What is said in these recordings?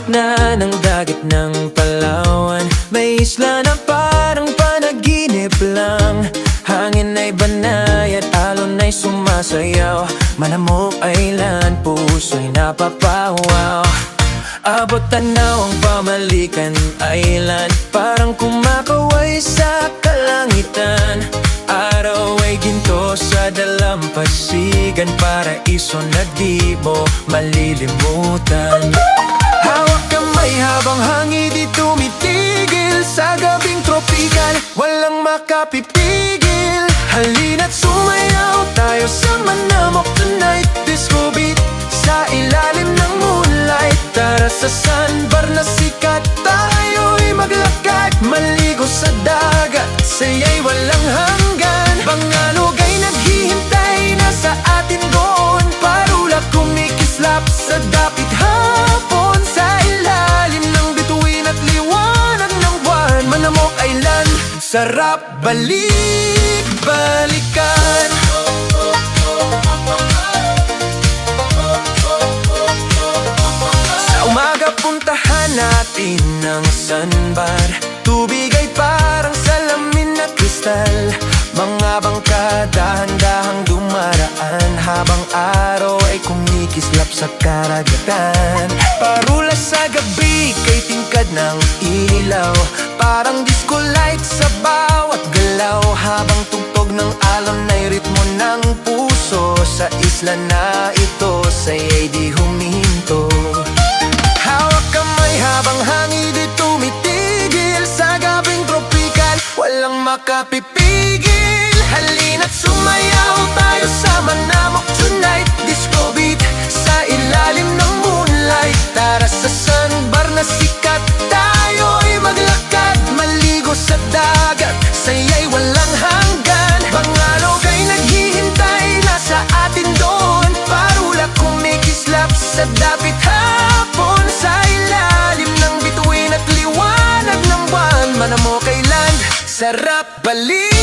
gitna ng dagat ng Palawan, may isla na parang panaginip lang. Hangin ay banay at alon ay sumasayaw. Manamok Island, puso'y napapawaw. Abot tanaw ang Pamalican Island, parang kumakaway sa kalangitan. Araw ay ginto sa dalampasigan, paraiso na di mo malilimutan. Hawak kamay habang hangin di tumitigil, sa gabing tropikal walang makapipigil. Halina't sumayaw tayo sa Manamok tonight. Disco beat sa ilalim ng moonlight. Tara sa sandbar na sikat, tayo'y maglakad. Maligo sa dagat, saya'y walang hanggan. Pangalog ay naghihintay na sa atin doon. Parulak kumikislap sa dapit hapon, sa ilalim ng bituin at liwanag ng buwan. Manamok Island, sarap balik-balikan. Sa umaga puntahan natin ang sandbar. Tubig ay parang salamin na kristal. Mga bangka dahan-dahang dumaraan, habang araw ay kumikislap sa karagatan. Parula sa gabi kay tingkad ng ilaw, parang disco light sa bawat galaw. Habang tugtog ng alon ay ritmo ng puso, sa isla na ito saya'y di huminto. Hawak kamay habang hangin di tumitigil, sa gabing tropikal walang makapipigil. Halina't sumayaw tayo sa Manamok tonight. Disco beat sa ilalim ng moonlight. Tara sa sandbar na sikat, tayo'y maglakad. Maligo sa dagat, saya'y walang hanggan. Pangalog ay naghihintay na sa atin doon. Parulak kumikislap sa dapit hapon, sa ilalim ng bituin at liwanag ng buwan. Manamok Island, sarap balik-balikan.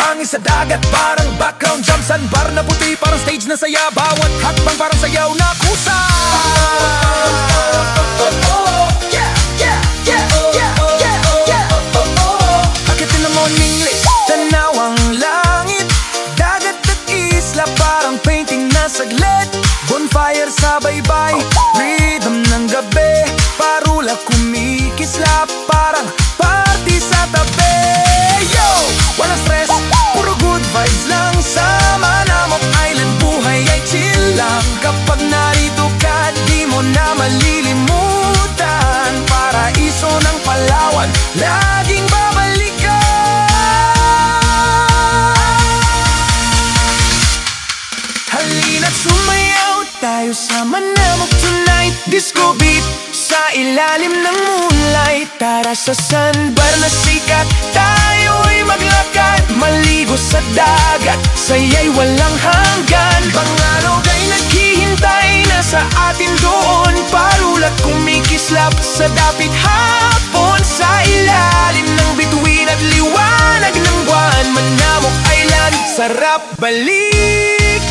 Hangin sa dagat parang background jump, sandbar na puti parang stage na saya. Bawat hakbang parang sayaw na kusa. Akitin ang morning light, tanaw ang langit. Dagat at isla parang painting na saglit. Bonfire sa baybay, rhythm ng gabi. Parula kumikislap, parang party sa tabi. Yo! Walang stress, puro good vibes lang sa Manamok Island. Buhay ay chill lang, kapag narito ka di mo na malilimutan. Paraiso ng Palawan, laging babalikan. Halina't sumayaw tayo sa Manamok tonight. Disco beat sa ilalim ng moonlight. Tara sa sandbar na sikat, tayo'y maglakad. Maligo sa dagat, saya'y walang hanggan. Pangalog ay naghihintay na sa atin doon. Parulak kumikislap sa dapit hapon, sa ilalim ng bituin at liwanag ng buwan. Manamok Island, sarap balik-balik.